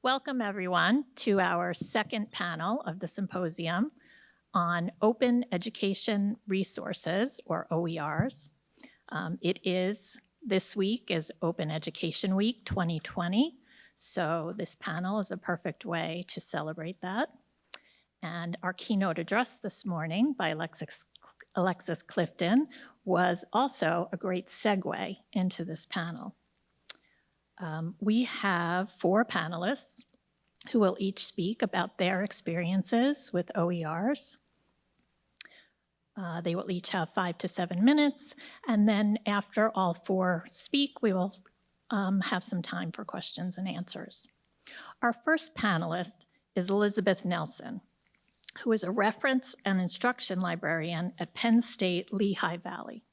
Welcome, everyone, to our second panel of the symposium on Open Education Resources, or OERs. This week is Open Education Week 2020, so this panel is a perfect way to celebrate that. And our keynote address this morning by Alexis Clifton was also a great segue into this panel. We have 4 panelists who will each speak about their experiences with OERs. They will each have 5 to 7 minutes, and then after all 4 speak, we will have some time for questions and answers. Our first panelist is Elizabeth Nelson, who is a reference and instruction librarian at Penn State Lehigh Valley.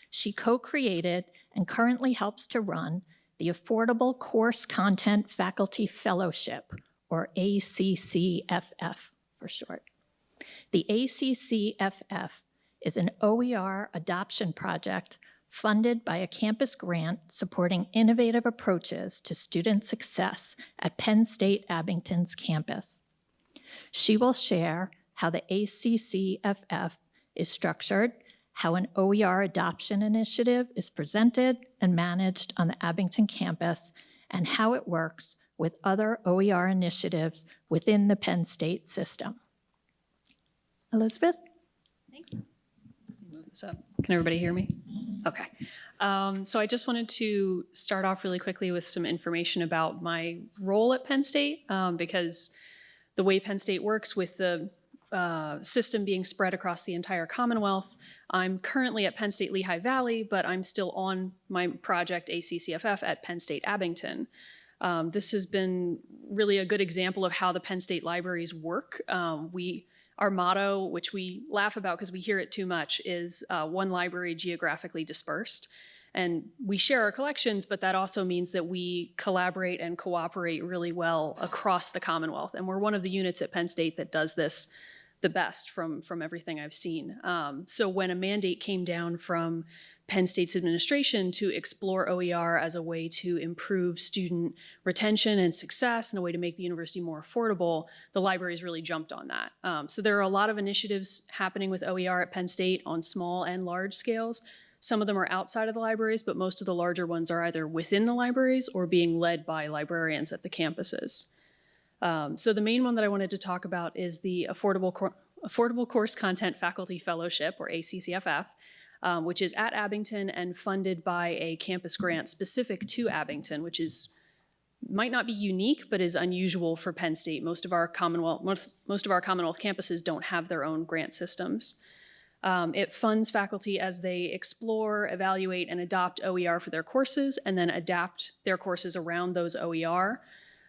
She co-created and currently helps to run the Affordable Course Content Faculty Fellowship, or ACCFF for short. The ACCFF is an OER adoption project funded by a campus grant supporting innovative approaches to student success at Penn State Abington's campus. She will share how the ACCFF is structured, how an OER adoption initiative is presented and managed on the Abington campus, and how it works with other OER initiatives within the Penn State system. Elizabeth? Thank you. Let me move this up. Can everybody hear me? Okay. So I just wanted to start off really quickly with some information about my role at Penn State, because the way Penn State works with the system being spread across the entire Commonwealth. I'm currently at Penn State Lehigh Valley, but I'm still on my project ACCFF at Penn State Abington. This has been really a good example of how the Penn State libraries work. Our motto, which we laugh about because we hear it too much, is one library geographically dispersed. And we share our collections, but that also means that we collaborate and cooperate really well across the Commonwealth. And we're one of the units at Penn State that does this the best from everything I've seen. So when a mandate came down from Penn State's administration to explore OER as a way to improve student retention and success and a way to make the university more affordable, the libraries really jumped on that. So there are a lot of initiatives happening with OER at Penn State on small and large scales. Some of them are outside of the libraries, but most of the larger ones are either within the libraries or being led by librarians at the campuses. So the main one that I wanted to talk about is the Affordable Course Content Faculty Fellowship, or ACCFF, which is at Abington and funded by a campus grant specific to Abington, which might not be unique, but is unusual for Penn State. Most of our Commonwealth campuses don't have their own grant systems. It funds faculty as they explore, evaluate, and adopt OER for their courses, and then adapt their courses around those OER.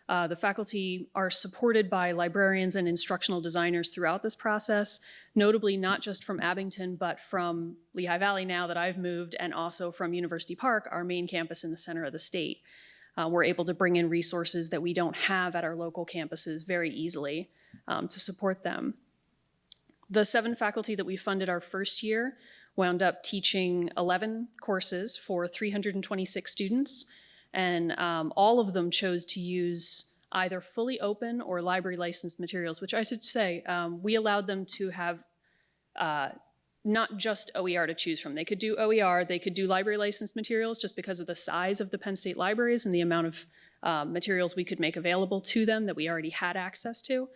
The faculty are supported by librarians and instructional designers throughout this process, notably not just from Abington, but from Lehigh Valley now that I've moved, and also from University Park, our main campus in the center of the state. We're able to bring in resources that we don't have at our local campuses very easily to support them. The 7 faculty that we funded our first year wound up teaching 11 courses for 326 students. And all of them chose to use either fully open or library licensed materials, which I should say, we allowed them to have not just OER to choose from. They could do OER, they could do library licensed materials just because of the size of the Penn State libraries and the amount of materials we could make available to them that we already had access to.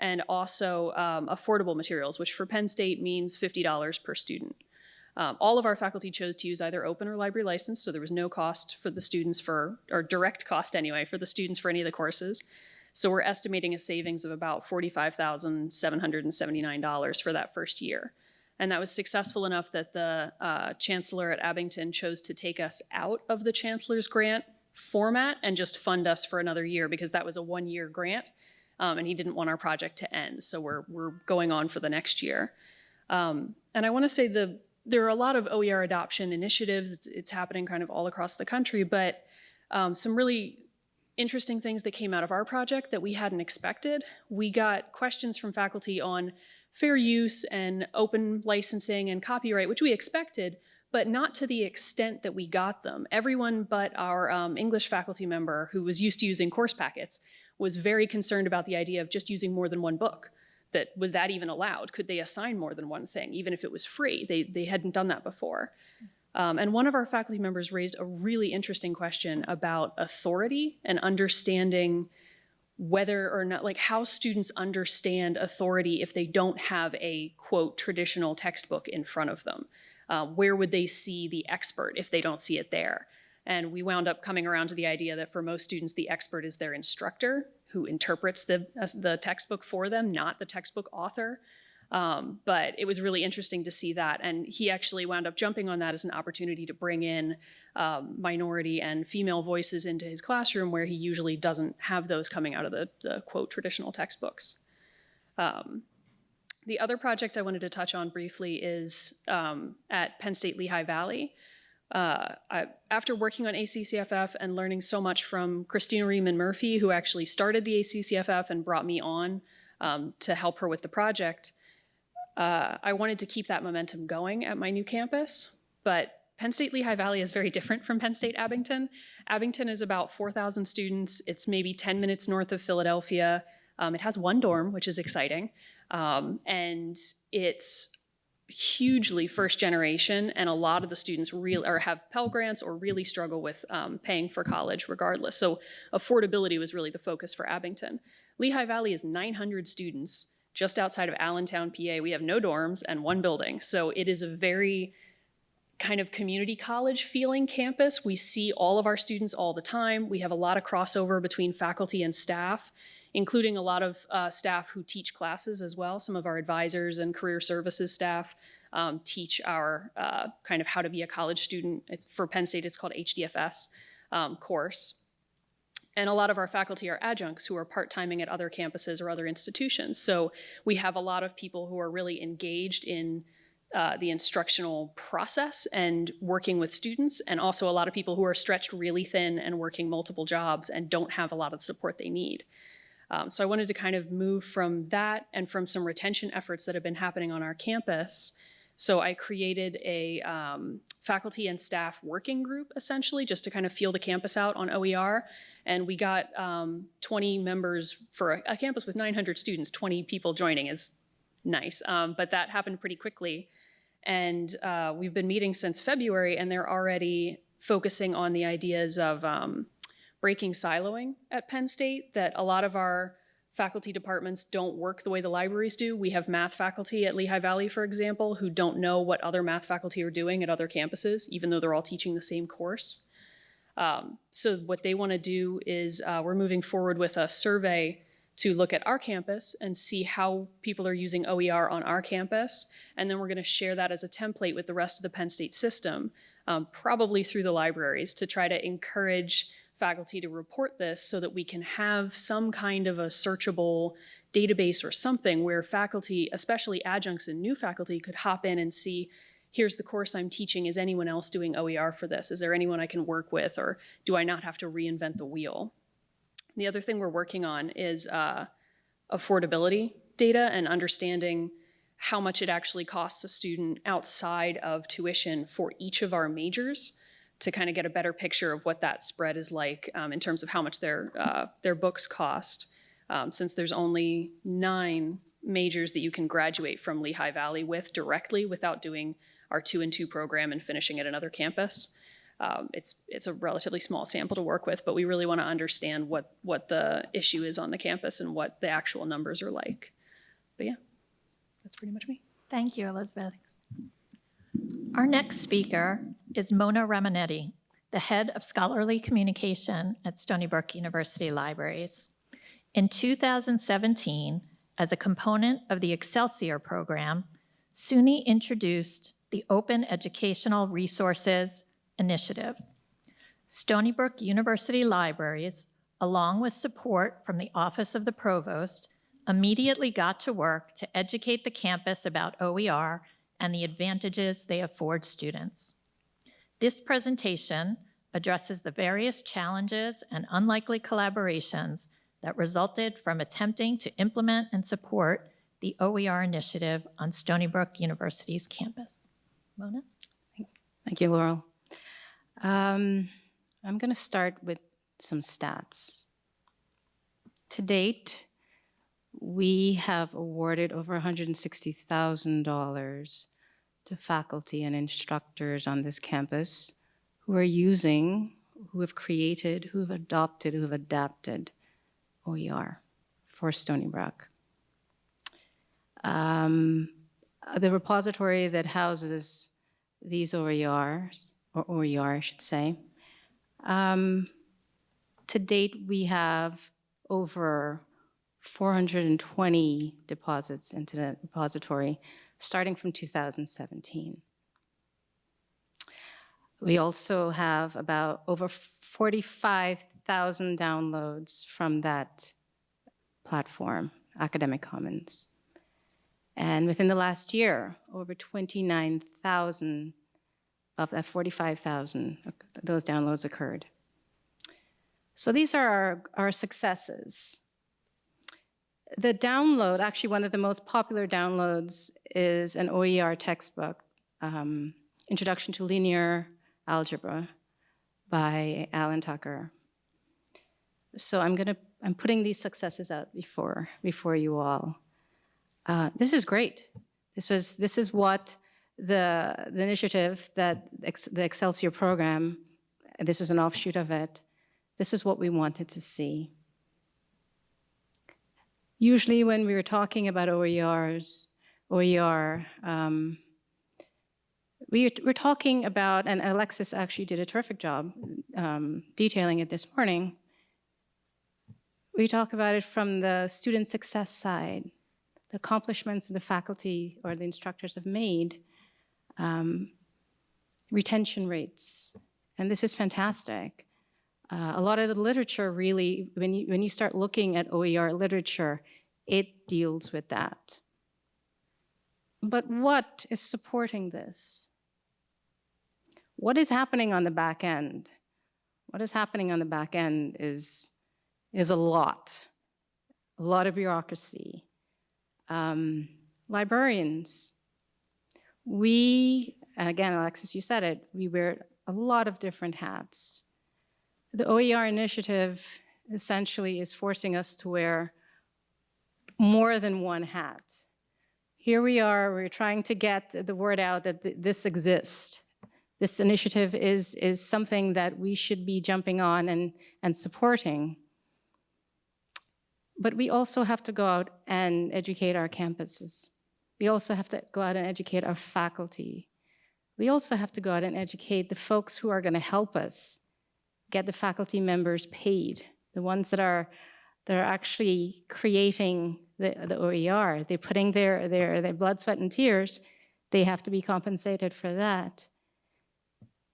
And also affordable materials, which for Penn State means $50 per student. All of our faculty chose to use either open or library license, so there was no cost for the students or direct cost anyway, for the students for any of the courses. So we're estimating a savings of about $45,779 for that first year. And that was successful enough that the chancellor at Abington chose to take us out of the chancellor's grant format and just fund us for another year, because that was a 1-year grant, and he didn't want our project to end. So we're going on for the next year. And I want to say there are a lot of OER adoption initiatives. It's happening kind of all across the country, but some really interesting things that came out of our project that we hadn't expected. We got questions from faculty on fair use and open licensing and copyright, which we expected, but not to the extent that we got them. Everyone but our English faculty member, who was used to using course packets, was very concerned about the idea of just using more than one book. Was that even allowed? Could they assign more than one thing, even if it was free? They hadn't done that before. And one of our faculty members raised a really interesting question about authority and understanding whether or not, like how students understand authority if they don't have a, quote, traditional textbook in front of them. Where would they see the expert if they don't see it there? And we wound up coming around to the idea that for most students, the expert is their instructor who interprets the textbook for them, not the textbook author. But it was really interesting to see that. And he actually wound up jumping on that as an opportunity to bring in minority and female voices into his classroom, where he usually doesn't have those coming out of the quote, traditional textbooks. The other project I wanted to touch on briefly is at Penn State Lehigh Valley. After working on ACCFF and learning so much from Christina Riemann-Murphy, who actually started the ACCFF and brought me on to help her with the project, I wanted to keep that momentum going at my new campus, but Penn State Lehigh Valley is very different from Penn State Abington. Abington is about 4,000 students. It's maybe 10 minutes north of Philadelphia. It has one dorm, which is exciting. And it's hugely first generation, and a lot of the students have Pell Grants or really struggle with paying for college regardless. So affordability was really the focus for Abington. Lehigh Valley is 900 students just outside of Allentown, PA. We have no dorms and one building. So it is a very kind of community college feeling campus. We see all of our students all the time. We have a lot of crossover between faculty and staff, including a lot of staff who teach classes as well. Some of our advisors and career services staff teach our kind of how to be a college student. For Penn State, it's called HDFS course. And a lot of our faculty are adjuncts who are part-timing at other campuses or other institutions. So we have a lot of people who are really engaged in the instructional process and working with students, and also a lot of people who are stretched really thin and working multiple jobs and don't have a lot of the support they need. So I wanted to kind of move from that and from some retention efforts that have been happening on our campus. So I created a faculty and staff working group, essentially, just to kind of feel the campus out on OER. And we got 20 members for a campus with 900 students. 20 people joining is nice, but that happened pretty quickly. And we've been meeting since February, and they're already focusing on the ideas of breaking siloing at Penn State, that a lot of our faculty departments don't work the way the libraries do. We have math faculty at Lehigh Valley, for example, who don't know what other math faculty are doing at other campuses, even though they're all teaching the same course. So what they want to do is we're moving forward with a survey to look at our campus and see how people are using OER on our campus. And then we're going to share that as a template with the rest of the Penn State system, probably through the libraries, to try to encourage faculty to report this so that we can have some kind of a searchable database or something where faculty, especially adjuncts and new faculty, could hop in and see, here's the course I'm teaching. Is anyone else doing OER for this? Is there anyone I can work with, or do I not have to reinvent the wheel? The other thing we're working on is affordability data and understanding how much it actually costs a student outside of tuition for each of our majors, to kind of get a better picture of what that spread is like in terms of how much their books cost, since there's only 9 majors that you can graduate from Lehigh Valley with directly without doing our 2-in-2 program and finishing at another campus. It's a relatively small sample to work with, but we really want to understand what the issue is on the campus and what the actual numbers are like. But yeah, that's pretty much me. Thank you, Elizabeth. Our next speaker is Mona Ramanetti, the head of scholarly communication at Stony Brook University Libraries. In 2017, as a component of the Excelsior program, SUNY introduced the Open Educational Resources Initiative. Stony Brook University Libraries, along with support from the Office of the Provost, immediately got to work to educate the campus about OER and the advantages they afford students. This presentation addresses the various challenges and unlikely collaborations that resulted from attempting to implement and support the OER initiative on Stony Brook University's campus. Mona? Thank you, Laurel. I'm going to start with some stats. To date, we have awarded over $160,000 to faculty and instructors on this campus who are using, who have created, who have adopted, who have adapted OER for Stony Brook. The repository that houses these OERs, or OER I should say, to date we have over 420 deposits into the repository starting from 2017. We also have about over 45,000 downloads from that platform, Academic Commons. And within the last year, over 29,000 of that 45,000, those downloads occurred. So these are our successes. The download, actually one of the most popular downloads is an OER textbook, Introduction to Linear Algebra by Alan Tucker. So I'm putting these successes out before you all. This is great. This is what the initiative that the Excelsior program, this is an offshoot of it, this is what we wanted to see. Usually when we were talking about OER, we're talking about, and Alexis actually did a terrific job detailing it this morning, we talk about it from the student success side, the accomplishments the faculty or the instructors have made, retention rates, and this is fantastic. A lot of the literature really, when you start looking at OER literature, it deals with that. But what is supporting this? What is happening on the back end? What is happening on the back end is a lot of bureaucracy. Librarians, and again, Alexis, you said it, we wear a lot of different hats. The OER initiative essentially is forcing us to wear more than one hat. Here we are, we're trying to get the word out that this exists. This initiative is something that we should be jumping on and supporting. But we also have to go out and educate our campuses. We also have to go out and educate our faculty. We also have to go out and educate the folks who are going to help us get the faculty members paid, the ones that are actually creating the OER. They're putting their blood, sweat, and tears. They have to be compensated for that.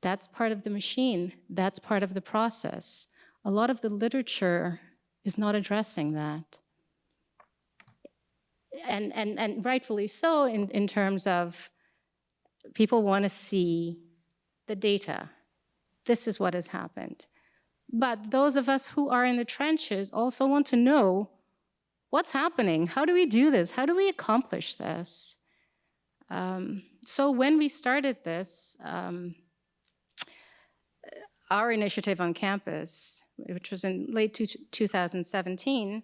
That's part of the machine. That's part of the process. A lot of the literature is not addressing that. And rightfully so in terms of people want to see the data. This is what has happened. But those of us who are in the trenches also want to know what's happening. How do we do this? How do we accomplish this? So when we started this, our initiative on campus, which was in late 2017,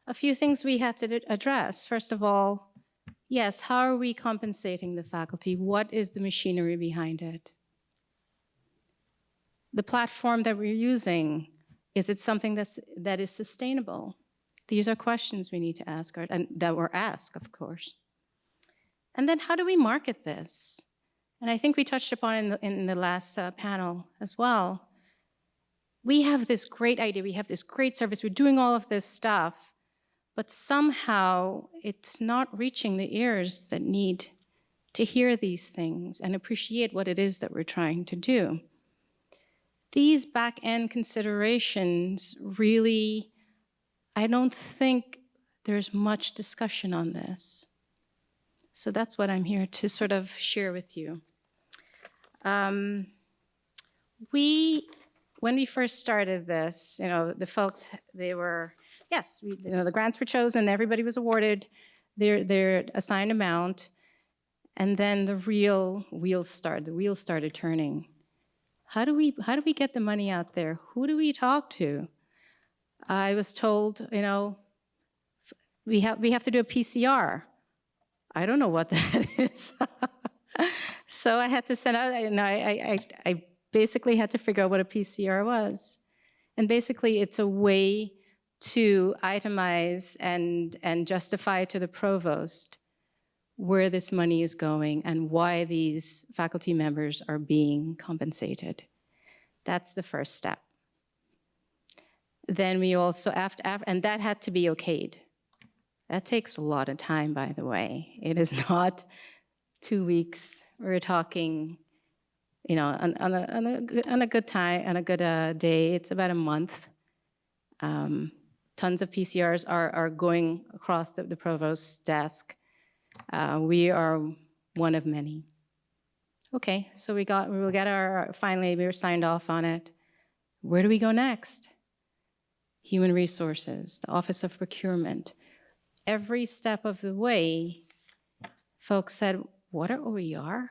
a few things we had to address. First of all, yes, how are we compensating the faculty? What is the machinery behind it? The platform that we're using, is it something that is sustainable? These are questions we need to ask, and that were asked, of course. And then how do we market this? And I think we touched upon in the last panel as well. We have this great idea, we have this great service, we're doing all of this stuff, but somehow it's not reaching the ears that need to hear these things and appreciate what it is that we're trying to do. These back-end considerations really, I don't think there's much discussion on this. So that's what I'm here to sort of share with you. When we first started this, the folks, they were, yes, the grants were chosen, everybody was awarded their assigned amount. And then the wheels started turning. How do we get the money out there? Who do we talk to? I was told, we have to do a PCR. I don't know what that is. So I had to send out, I basically had to figure out what a PCR was. And basically it's a way to itemize and justify to the provost where this money is going and why these faculty members are being compensated. That's the first step. Then we also, and that had to be okayed. That takes a lot of time, by the way. It is not 2 weeks. We're talking, on a good time, on a good day, it's about a month. Tons of PCRs are going across the provost's desk. We are one of many. Okay, so finally we were signed off on it. Where do we go next? Human Resources, the Office of Procurement. Every step of the way, folks said, what are OER?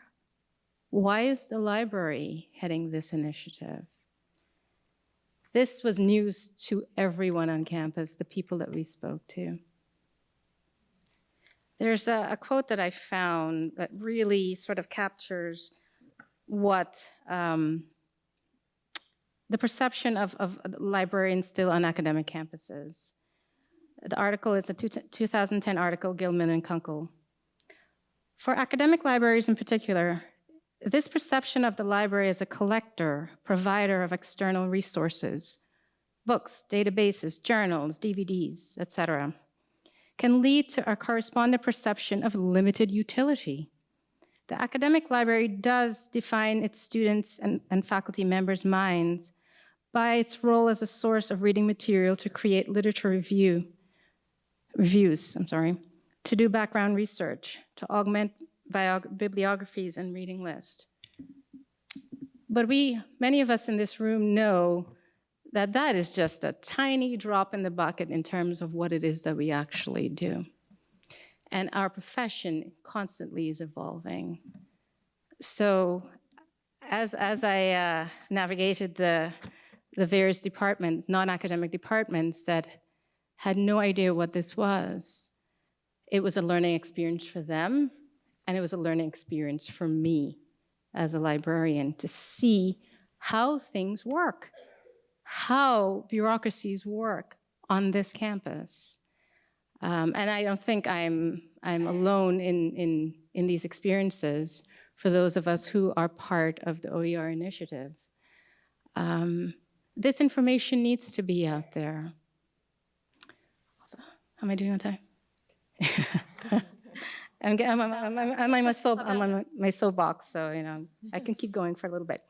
Why is the library heading this initiative? This was news to everyone on campus, the people that we spoke to. There's a quote that I found that really sort of captures what the perception of librarians still on academic campuses. The article is a 2010 article, Gilman and Kunkel. For academic libraries in particular, this perception of the library as a collector, provider of external resources, books, databases, journals, DVDs, etc., can lead to a correspondent perception of limited utility. The academic library does define its students and faculty members' minds by its role as a source of reading material to create literature reviews, to do background research, to augment bibliographies and reading lists. But many of us in this room know that that is just a tiny drop in the bucket in terms of what it is that we actually do. And our profession constantly is evolving. So as I navigated the various departments, non-academic departments that had no idea what this was, it was a learning experience for them, and it was a learning experience for me as a librarian to see how things work, how bureaucracies work on this campus. And I don't think I'm alone in these experiences for those of us who are part of the OER initiative. This information needs to be out there. How am I doing on time? I'm on my soapbox, so I can keep going for a little bit.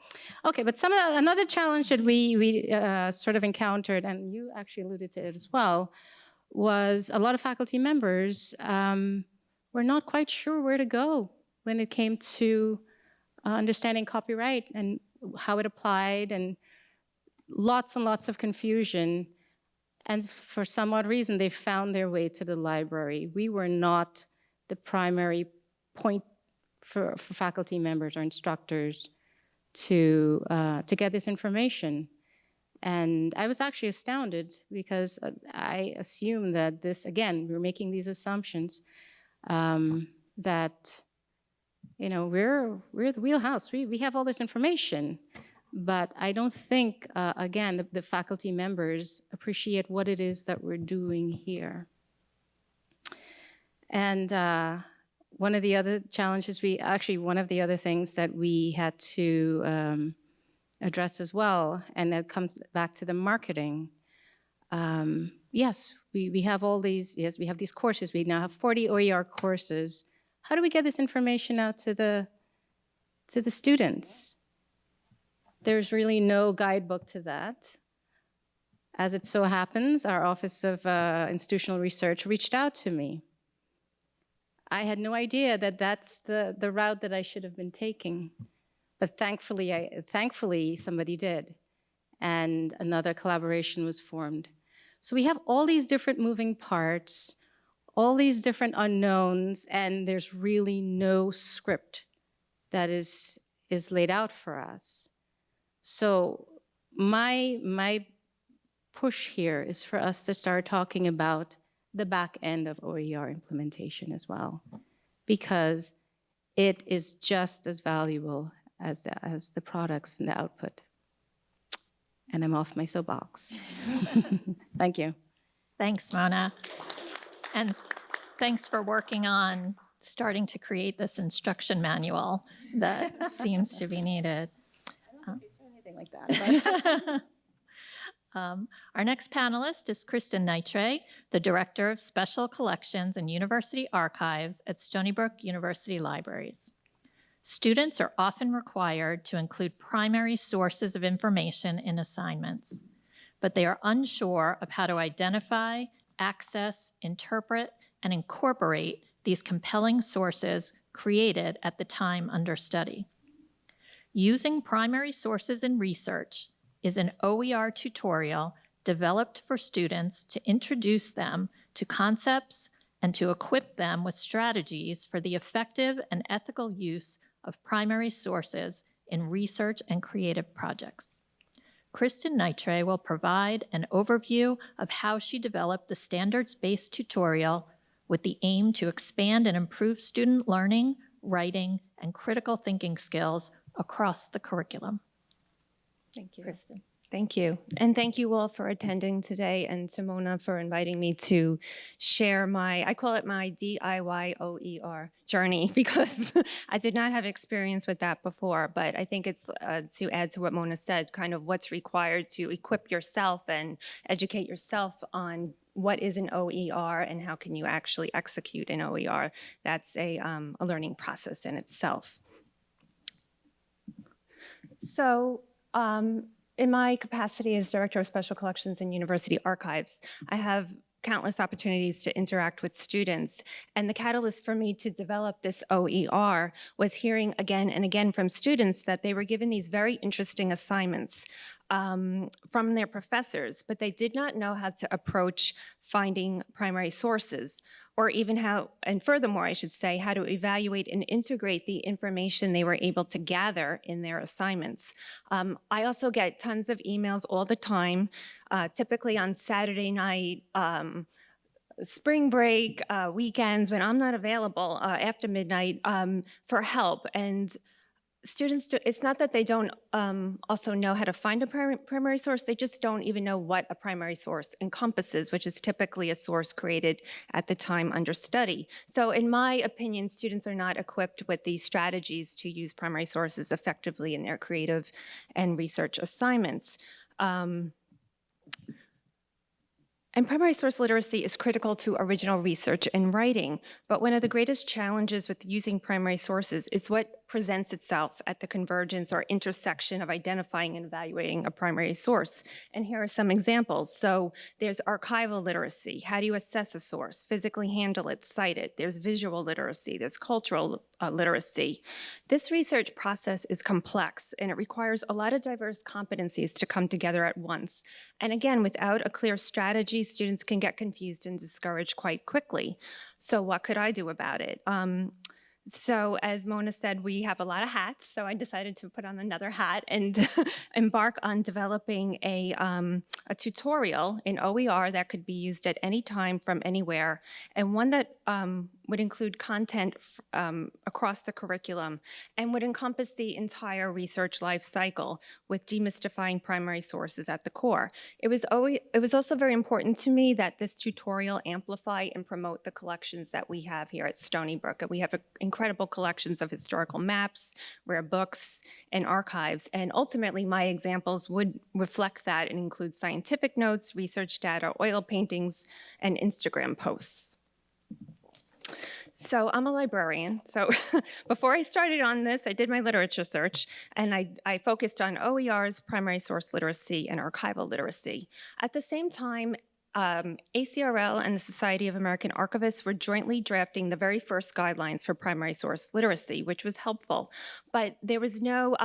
Okay, but another challenge that we sort of encountered, and you actually alluded to it as well, was a lot of faculty members were not quite sure where to go when it came to understanding copyright and how it applied, and lots of confusion. And for some odd reason, they found their way to the library. We were not the primary point for faculty members or instructors to get this information. And I was actually astounded because I assumed that this, again, we were making these assumptions that, we're the wheelhouse. We have all this information. But I don't think, again, the faculty members appreciate what it is that we're doing here. And one of the other challenges one of the other things that we had to address as well, and that comes back to the marketing. Yes, we have all these, we have these courses. We now have 40 OER courses. How do we get this information out to the students? There's really no guidebook to that. As it so happens, our Office of Institutional Research reached out to me. I had no idea that that's the route that I should have been taking. But thankfully, somebody did. And another collaboration was formed. So we have all these different moving parts, all these different unknowns, and there's really no script that is laid out for us. So my push here is for us to start talking about the back end of OER implementation as well, because it is just as valuable as the products and the output. And I'm off my soapbox. Thank you. Thanks, Mona. And thanks for working on starting to create this instruction manual that seems to be needed. I don't know if you said anything like that. But Our next panelist is Kristen Nyitray, the Director of Special Collections and University Archives at Stony Brook University Libraries. Students are often required to include primary sources of information in assignments, but they are unsure of how to identify, access, interpret, and incorporate these compelling sources created at the time under study. Using primary sources in research is an OER tutorial developed for students to introduce them to concepts and to equip them with strategies for the effective and ethical use of primary sources in research and creative projects. Kristen Nyitray will provide an overview of how she developed the standards-based tutorial with the aim to expand and improve student learning, writing, and critical thinking skills across the curriculum. Thank you. Kristen. Thank you. And thank you all for attending today, and to Mona for inviting me to share I call it my DIY OER journey, because I did not have experience with that before, but I think it's to add to what Mona said, kind of what's required to equip yourself and educate yourself on what is an OER and how can you actually execute an OER. That's a learning process in itself. So, in my capacity as Director of Special Collections and University Archives, I have countless opportunities to interact with students. And the catalyst for me to develop this OER was hearing again and again from students that they were given these very interesting assignments from their professors, but they did not know how to approach finding primary sources, or even how, and furthermore, I should say, how to evaluate and integrate the information they were able to gather in their assignments. I also get tons of emails all the time, typically on Saturday night, spring break, weekends, when I'm not available after midnight for help. And students, it's not that they don't also know how to find a primary source, they just don't even know what a primary source encompasses, which is typically a source created at the time under study. So in my opinion, students are not equipped with these strategies to use primary sources effectively in their creative and research assignments. And primary source literacy is critical to original research and writing, but one of the greatest challenges with using primary sources is what presents itself at the convergence or intersection of identifying and evaluating a primary source. And here are some examples. So there's archival literacy. How do you assess a source? Physically handle it, cite it. There's visual literacy. There's cultural literacy. This research process is complex, and it requires a lot of diverse competencies to come together at once. And again, without a clear strategy, students can get confused and discouraged quite quickly. So what could I do about it? So as Mona said, we have a lot of hats, so I decided to put on another hat and embark on developing a tutorial in OER that could be used at any time from anywhere, and one that would include content across the curriculum and would encompass the entire research life cycle with demystifying primary sources at the core. It was also very important to me that this tutorial amplify and promote the collections that we have here at Stony Brook. We have incredible collections of historical maps, rare books, and archives, and ultimately my examples would reflect that and include scientific notes, research data, oil paintings, and Instagram posts. So I'm a librarian. So before I started on this, I did my literature search, and I focused on OERs, primary source literacy, and archival literacy. At the same time, ACRL and the Society of American Archivists were jointly drafting the very first guidelines for primary source literacy, which was helpful. But there was no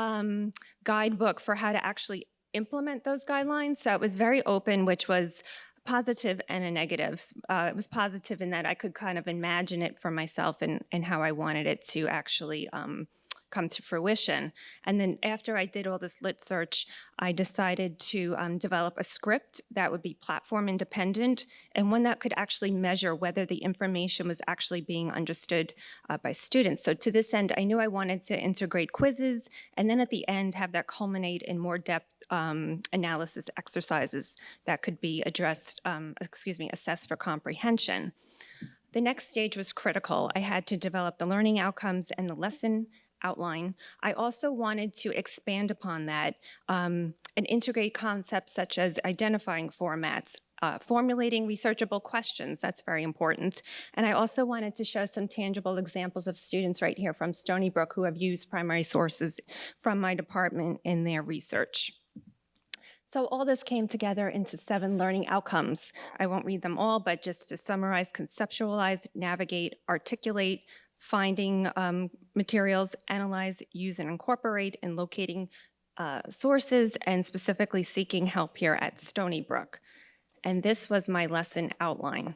guidebook for how to actually implement those guidelines, so it was very open, which was positive and a negative. It was positive in that I could kind of imagine it for myself and how I wanted it to actually come to fruition. And then after I did all this lit search, I decided to develop a script that would be platform independent and one that could actually measure whether the information was actually being understood by students. So to this end, I knew I wanted to integrate quizzes and then at the end have that culminate in more depth analysis exercises that could be assessed for comprehension. The next stage was critical. I had to develop the learning outcomes and the lesson outline. I also wanted to expand upon that and integrate concepts such as identifying formats, formulating researchable questions, that's very important. And I also wanted to show some tangible examples of students right here from Stony Brook who have used primary sources from my department in their research. So all this came together into 7 learning outcomes. I won't read them all, but just to summarize: conceptualize, navigate, articulate, finding materials, analyze, use, and incorporate, and locating sources, and specifically seeking help here at Stony Brook. And this was my lesson outline.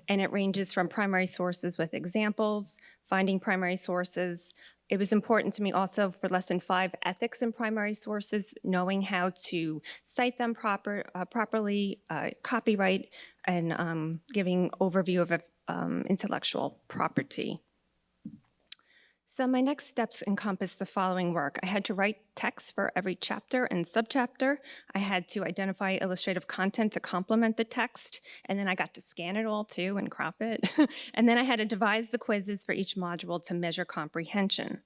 And it ranges from primary sources with examples, finding primary sources. It was important to me also for lesson 5, ethics in primary sources, knowing how to cite them properly, copyright, and giving overview of intellectual property. So my next steps encompass the following work. I had to write text for every chapter and subchapter. I had to identify illustrative content to complement the text, and then I got to scan it all too and crop it. And then I had to devise the quizzes for each module to measure comprehension.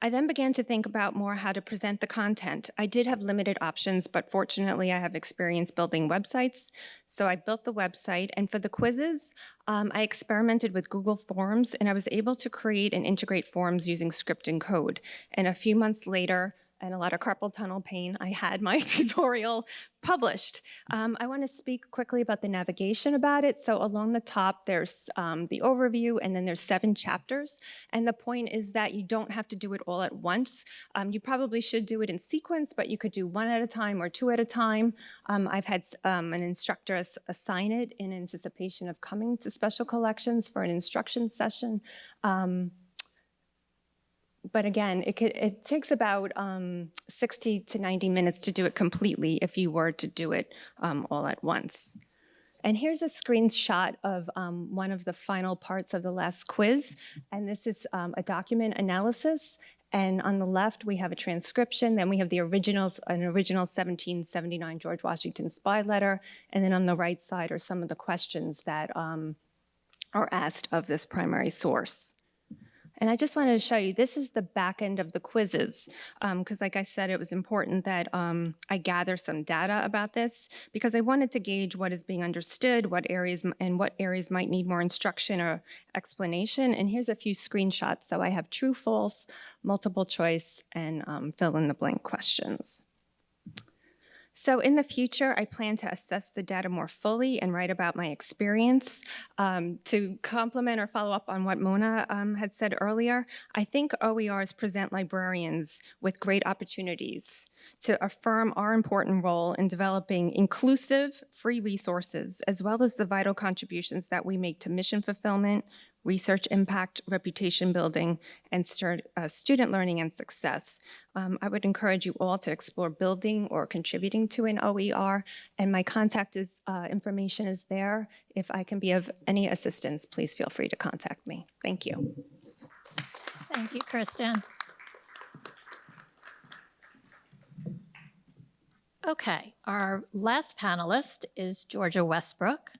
I then began to think about more how to present the content. I did have limited options, but fortunately I have experience building websites. So I built the website, and for the quizzes, I experimented with Google Forms, and I was able to create and integrate forms using script and code. And a few months later, and a lot of carpal tunnel pain, I had my tutorial published. I want to speak quickly about the navigation about it. So along the top, there's the overview, and then there's 7 chapters. And the point is that you don't have to do it all at once. You probably should do it in sequence, but you could do 1 at a time or 2 at a time. I've had an instructor assign it in anticipation of coming to special collections for an instruction session. But again, it takes about 60 to 90 minutes to do it completely if you were to do it all at once. And here's a screenshot of one of the final parts of the last quiz. And this is a document analysis. And on the left, we have a transcription. Then we have the originals, an original 1779 George Washington spy letter. And then on the right side are some of the questions that are asked of this primary source. And I just wanted to show you, this is the back end of the quizzes, because like I said, it was important that I gather some data about this, because I wanted to gauge what is being understood, what areas might need more instruction or explanation. And here's a few screenshots. So I have true, false, multiple choice, and fill in the blank questions. So in the future, I plan to assess the data more fully and write about my experience. To complement or follow up on what Mona had said earlier, I think OERs present librarians with great opportunities to affirm our important role in developing inclusive, free resources, as well as the vital contributions that we make to mission fulfillment, research impact, reputation building, and student learning and success. I would encourage you all to explore building or contributing to an OER, and my contact information is there. If I can be of any assistance, please feel free to contact me. Thank you. Thank you, Kristen. Okay, our last panelist is Georgia Westbrook.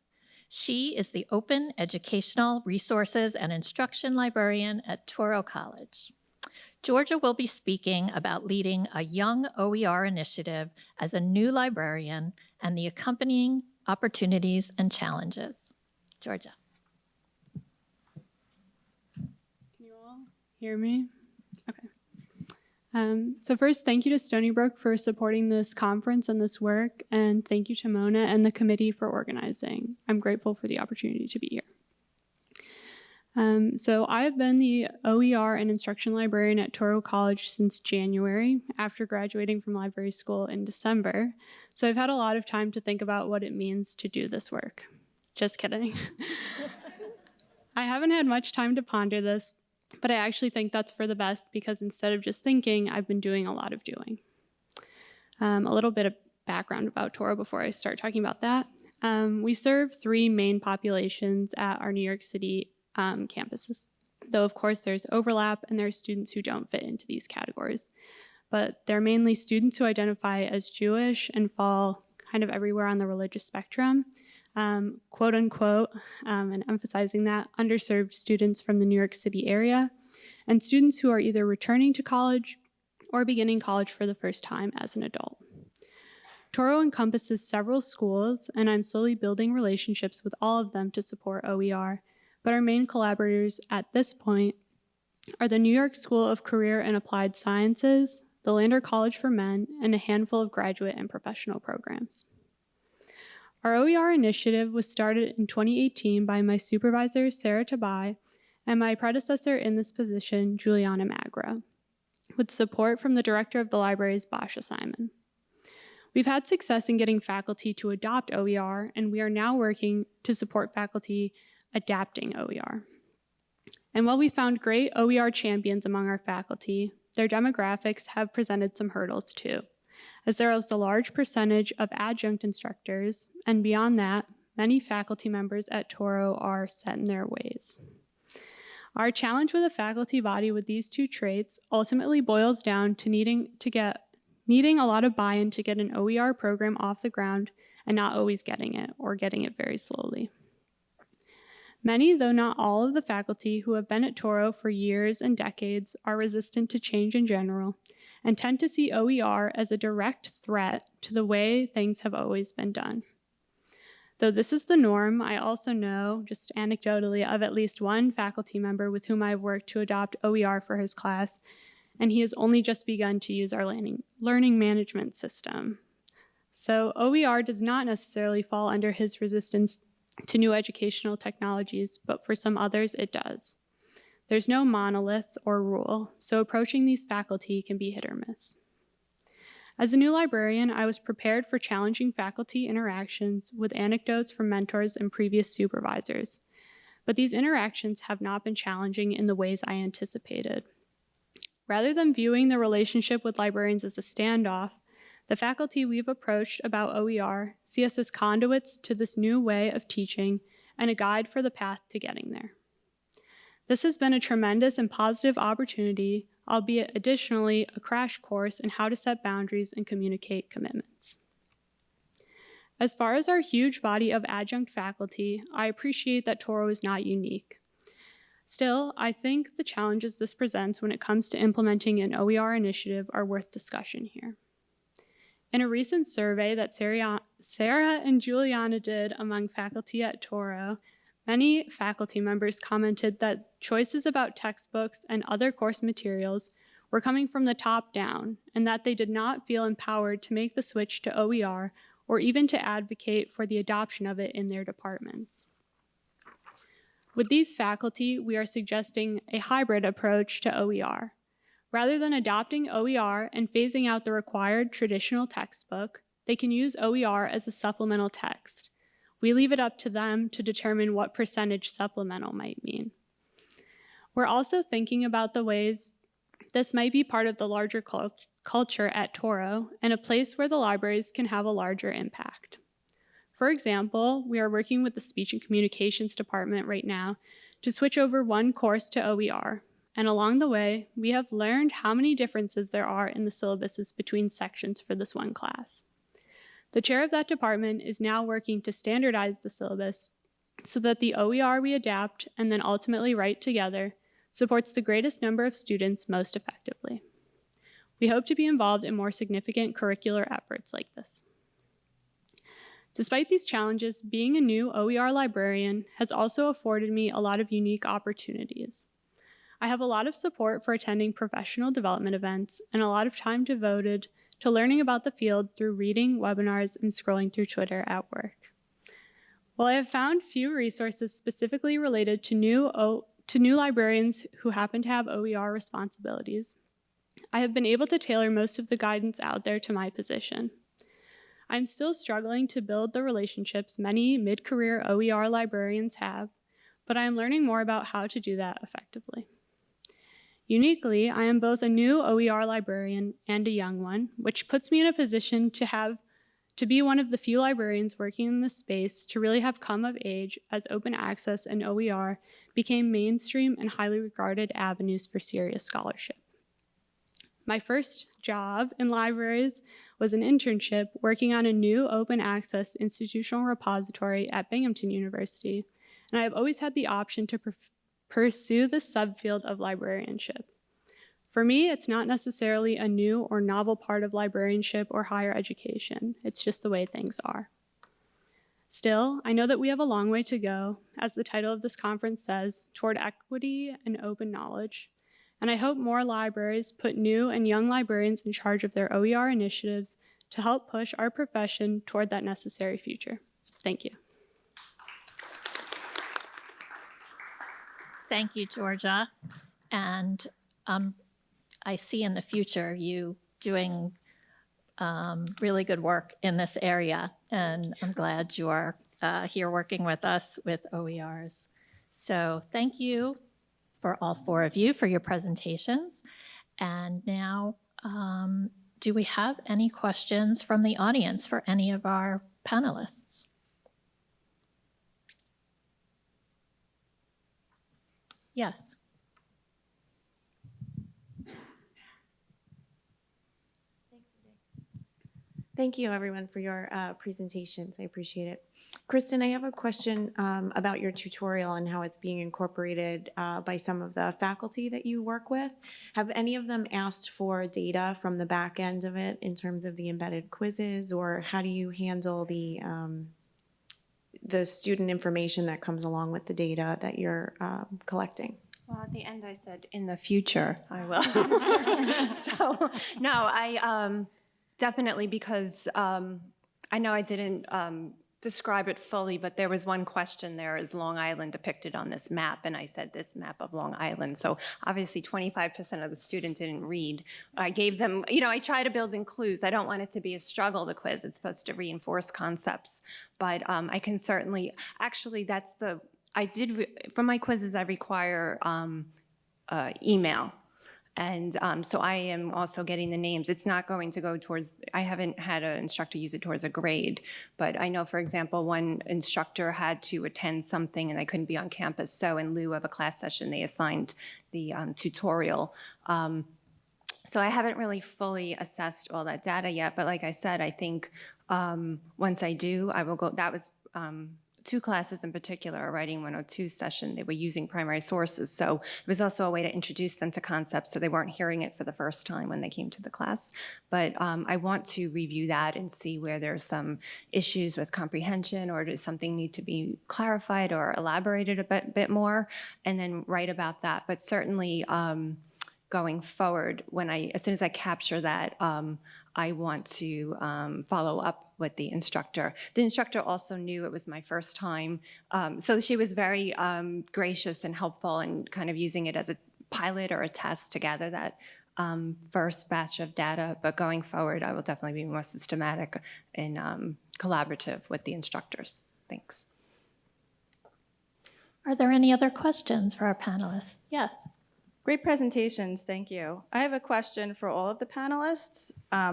She is the Open Educational Resources and Instruction Librarian at Touro College. Georgia will be speaking about leading a young OER initiative as a new librarian and the accompanying opportunities and challenges. Georgia. Can you all hear me? Okay. So first, thank you to Stony Brook for supporting this conference and this work, and thank you to Mona and the committee for organizing. I'm grateful for the opportunity to be here. So I've been the OER and instruction librarian at Toro College since January, after graduating from library school in December. So I've had a lot of time to think about what it means to do this work. Just kidding. I haven't had much time to ponder this, but I actually think that's for the best, because instead of just thinking, I've been doing a lot of doing. A little bit of background about Toro before I start talking about that. We serve 3 main populations at our New York City campuses, though of course there's overlap and there are students who don't fit into these categories. But they're mainly students who identify as Jewish and fall kind of everywhere on the religious spectrum, quote unquote, and emphasizing that, underserved students from the New York City area, and students who are either returning to college or beginning college for the first time as an adult. Toro encompasses several schools, and I'm slowly building relationships with all of them to support OER, but our main collaborators at this point are the New York School of Career and Applied Sciences, the Lander College for Men, and a handful of graduate and professional programs. Our OER initiative was started in 2018 by my supervisor, Sarah Tabai, and my predecessor in this position, Juliana Magra, with support from the director of the library's Basha Simon. We've had success in getting faculty to adopt OER, and we are now working to support faculty adapting OER. And while we found great OER champions among our faculty, their demographics have presented some hurdles too, as there is a large percentage of adjunct instructors, and beyond that, many faculty members at Toro are set in their ways. Our challenge with a faculty body with these 2 traits ultimately boils down to needing a lot of buy-in to get an OER program off the ground and not always getting it, or getting it very slowly. Many, though not all, of the faculty who have been at Toro for years and decades are resistant to change in general and tend to see OER as a direct threat to the way things have always been done. Though this is the norm, I also know, just anecdotally, of at least one faculty member with whom I've worked to adopt OER for his class, and he has only just begun to use our learning management system. So OER does not necessarily fall under his resistance to new educational technologies, but for some others it does. There's no monolith or rule, so approaching these faculty can be hit or miss. As a new librarian, I was prepared for challenging faculty interactions with anecdotes from mentors and previous supervisors, but these interactions have not been challenging in the ways I anticipated. Rather than viewing the relationship with librarians as a standoff, the faculty we've approached about OER see us as conduits to this new way of teaching and a guide for the path to getting there. This has been a tremendous and positive opportunity, albeit additionally a crash course in how to set boundaries and communicate commitments. As far as our huge body of adjunct faculty, I appreciate that Toro is not unique. Still, I think the challenges this presents when it comes to implementing an OER initiative are worth discussion here. In a recent survey that Sarah and Juliana did among faculty at Toro, many faculty members commented that choices about textbooks and other course materials were coming from the top down, and that they did not feel empowered to make the switch to OER or even to advocate for the adoption of it in their departments. With these faculty, we are suggesting a hybrid approach to OER. Rather than adopting OER and phasing out the required traditional textbook, they can use OER as a supplemental text. We leave it up to them to determine what percentage supplemental might mean. We're also thinking about the ways this might be part of the larger culture at Toro and a place where the libraries can have a larger impact. For example, we are working with the Speech and Communications Department right now to switch over one course to OER, and along the way, we have learned how many differences there are in the syllabuses between sections for this one class. The chair of that department is now working to standardize the syllabus so that the OER we adapt and then ultimately write together supports the greatest number of students most effectively. We hope to be involved in more significant curricular efforts like this. Despite these challenges, being a new OER librarian has also afforded me a lot of unique opportunities. I have a lot of support for attending professional development events and a lot of time devoted to learning about the field through reading, webinars, and scrolling through Twitter at work. While I have found few resources specifically related to To new librarians who happen to have OER responsibilities, I have been able to tailor most of the guidance out there to my position. I'm still struggling to build the relationships many mid-career OER librarians have, but I am learning more about how to do that effectively. Uniquely, I am both a new OER librarian and a young one, which puts me in a position to be one of the few librarians working in this space to really have come of age as open access and OER became mainstream and highly regarded avenues for serious scholarship. My first job in libraries was an internship working on a new open access institutional repository at Binghamton University, and I have always had the option to pursue the subfield of librarianship. For me, it's not necessarily a new or novel part of librarianship or higher education. It's just the way things are. Still, I know that we have a long way to go, as the title of this conference says, toward equity and open knowledge. And I hope more libraries put new and young librarians in charge of their OER initiatives to help push our profession toward that necessary future. Thank you. Thank you, Georgia. And I see in the future you doing really good work in this area, and I'm glad you are here working with us with OERs. So thank you for all four of you for your presentations. And now, do we have any questions from the audience for any of our panelists? Yes. Thank you, everyone, for your presentations. I appreciate it. Kristen, I have a question about your tutorial and how it's being incorporated by some of the faculty that you work with. Have any of them asked for data from the back end of it in terms of the embedded quizzes, or how do you handle the student information that comes along with the data that you're collecting? Well, at the end I said, in the future, I will. So, no, I definitely, because I know I didn't describe it fully, but there was one question there, is Long Island depicted on this map? And I said, this map of Long Island. So obviously 25% of the students didn't read. I gave them, I try to build in clues. I don't want it to be a struggle, the quiz. It's supposed to reinforce concepts. But I can certainly, actually, for my quizzes, I require email. And so I am also getting the names. It's not going to go towards, I haven't had an instructor use it towards a grade, but I know, for example, one instructor had to attend something and I couldn't be on campus. So in lieu of a class session, they assigned the tutorial. So I haven't really fully assessed all that data yet, but like I said, I think once I do, I will go, that was, two classes in particular, a Writing 102 session, they were using primary sources. So it was also a way to introduce them to concepts so they weren't hearing it for the first time when they came to the class. But I want to review that and see where there's some issues with comprehension, or does something need to be clarified or elaborated a bit more, and then write about that. But certainly going forward, as soon as I capture that, I want to follow up with the instructor. The instructor also knew it was my first time. So she was very gracious and helpful, and kind of using it as a pilot or a test to gather that first batch of data. But going forward, I will definitely be more systematic and collaborative with the instructors. Thanks. Are there any other questions for our panelists? Yes. Great presentations, thank you. I have a question for all of the panelists.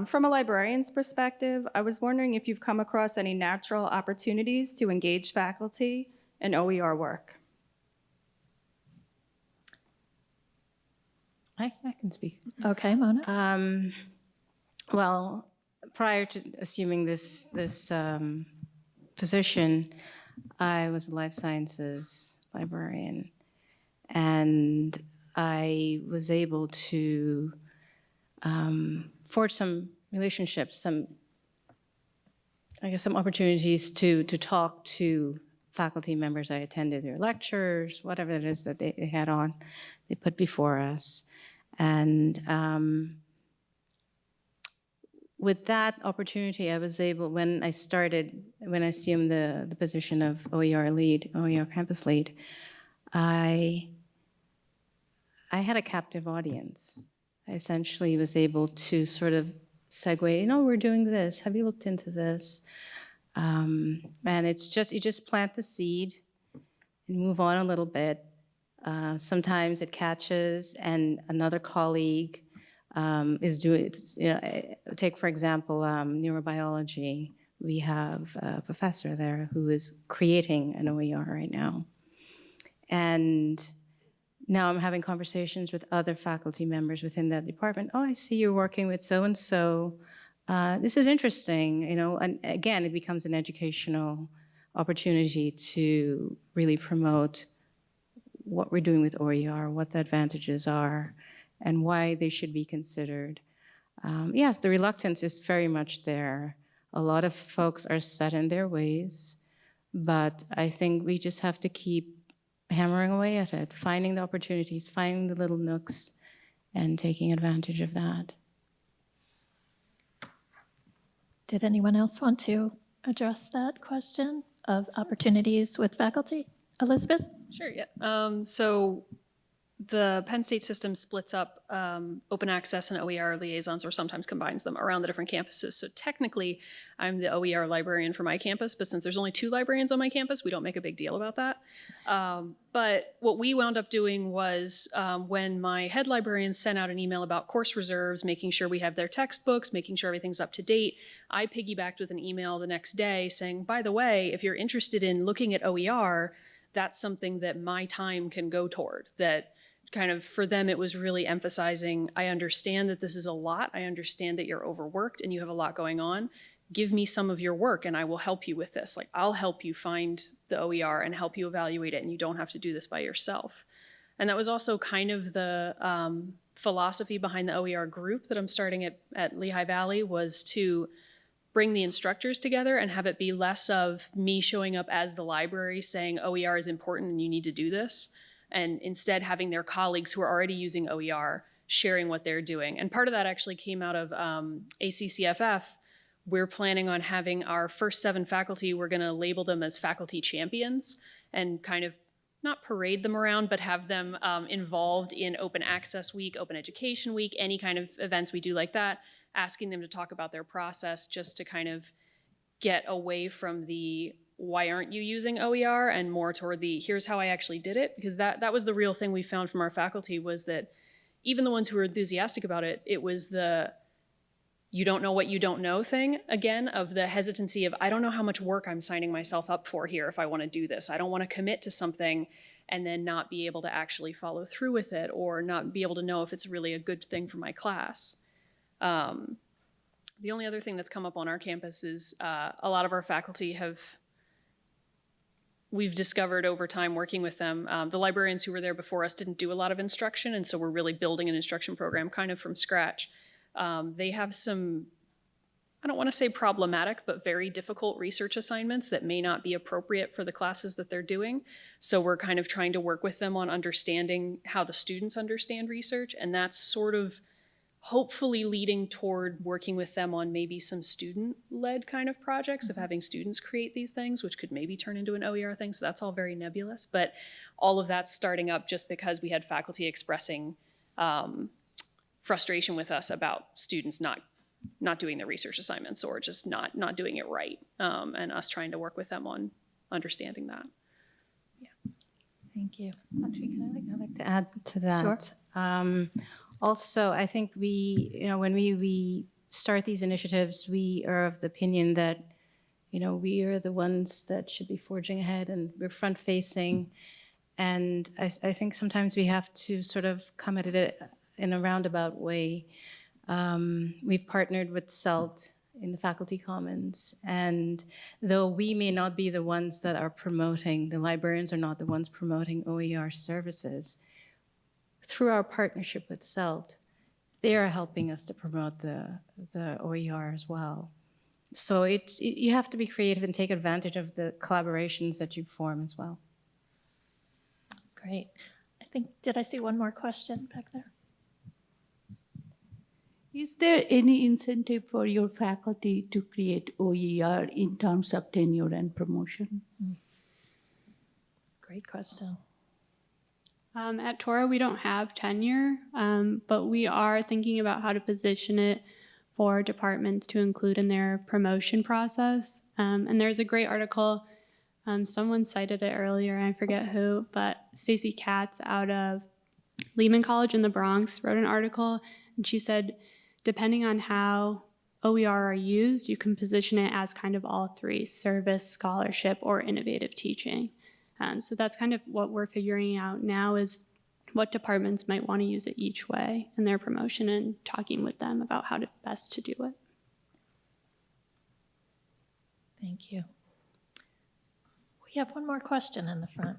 From a librarian's perspective, I was wondering if you've come across any natural opportunities to engage faculty in OER work. I can speak. Okay, Mona. Well, prior to assuming this position, I was a life sciences librarian, and I was able to forge some relationships, some opportunities to talk to faculty members. I attended their lectures, whatever it is that they had on, they put before us. And with that opportunity, I was able, when I assumed the position of OER lead, OER campus lead, I I had a captive audience. I essentially was able to sort of segue, you know, we're doing this. Have you looked into this? And it's just, you just plant the seed and move on a little bit. Sometimes it catches and another colleague is doing, you know, take for example, neurobiology. We have a professor there who is creating an OER right now. And now I'm having conversations with other faculty members within that department. Oh, I see you're working with so-and-so. This is interesting, you know, and again, it becomes an educational opportunity to really promote what we're doing with OER, what the advantages are, and why they should be considered. Yes, the reluctance is very much there. A lot of folks are set in their ways, but I think we just have to keep hammering away at it, finding the opportunities, finding the little nooks, and taking advantage of that. Did anyone else want to address that question of opportunities with faculty? Elizabeth? Sure, yeah. So the Penn State system splits up open access and OER liaisons, or sometimes combines them around the different campuses. So technically, I'm the OER librarian for my campus, but since there's only 2 librarians on my campus, we don't make a big deal about that. But what we wound up doing was when my head librarian sent out an email about course reserves, making sure we have their textbooks, making sure everything's up to date, I piggybacked with an email the next day saying, by the way, if you're interested in looking at OER, that's something that my time can go toward. That kind of for them, it was really emphasizing, I understand that this is a lot. I understand that you're overworked and you have a lot going on. Give me some of your work and I will help you with this. Like, I'll help you find the OER and help you evaluate it, and you don't have to do this by yourself. And that was also kind of the philosophy behind the OER group that I'm starting at Lehigh Valley, was to bring the instructors together and have it be less of me showing up as the library saying OER is important and you need to do this, and instead having their colleagues who are already using OER sharing what they're doing. And part of that actually came out of ACCFF. We're planning on having our first 7 faculty, we're gonna label them as faculty champions and kind of not parade them around, but have them involved in Open Access Week, Open Education Week, any kind of events we do like that, asking them to talk about their process just to kind of get away from the why aren't you using OER and more toward the here's how I actually did it. Because that was the real thing we found from our faculty, was that even the ones who were enthusiastic about it, it was the you don't know what you don't know thing, again, of the hesitancy of I don't know how much work I'm signing myself up for here if I want to do this. I don't want to commit to something and then not be able to actually follow through with it, or not be able to know if it's really a good thing for my class. The only other thing that's come up on our campus is a lot of our faculty we've discovered over time working with them, the librarians who were there before us didn't do a lot of instruction, and so we're really building an instruction program kind of from scratch. They have some, I don't want to say problematic, but very difficult research assignments that may not be appropriate for the classes that they're doing. So we're kind of trying to work with them on understanding how the students understand research, and that's sort of hopefully leading toward working with them on maybe some student-led kind of projects of having students create these things, which could maybe turn into an OER thing. So that's all very nebulous, but all of that's starting up just because we had faculty expressing frustration with us about students not doing their research assignments, or just not doing it right, and us trying to work with them on understanding that. Yeah, thank you. Actually, I'd like to add to that. Sure. Also, I think when we start these initiatives, we are of the opinion that, we are the ones that should be forging ahead, and we're front-facing. And I think sometimes we have to sort of come at it in a roundabout way. We've partnered with CELT in the Faculty Commons, and though we may not be the ones that are promoting, the librarians are not the ones promoting OER services, through our partnership with CELT, they are helping us to promote the OER as well. So you have to be creative and take advantage of the collaborations that you form as well. Great. Did I see one more question back there? Is there any incentive for your faculty to create OER in terms of tenure and promotion? Great question. At Toro, we don't have tenure, but we are thinking about how to position it for departments to include in their promotion process. And there's a great article, someone cited it earlier, I forget who, but Stacey Katz out of Lehman College in the Bronx wrote an article, and she said, depending on how OER are used, you can position it as kind of all three: service, scholarship, or innovative teaching. So that's kind of what we're figuring out now, is what departments might want to use it each way in their promotion, and talking with them about how to best to do it. Thank you. We have one more question in the front.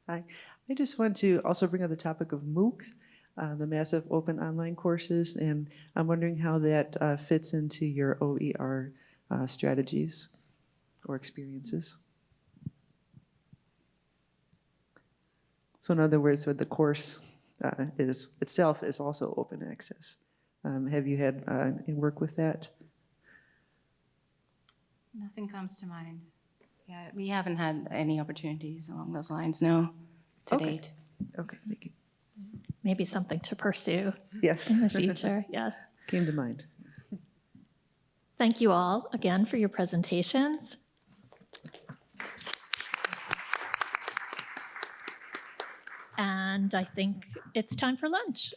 Hi. I just want to also bring up the topic of MOOCs, the massive open online courses, and I'm wondering how that fits into your OER strategies or experiences. So in other words, the course itself is also open access. Have you had any work with that? Nothing comes to mind. Yeah, we haven't had any opportunities along those lines, no, to Okay. date. Okay, thank you. Maybe something to pursue Yes. in the future, yes. Came to mind. Thank you all again for your presentations. And I think it's time for lunch.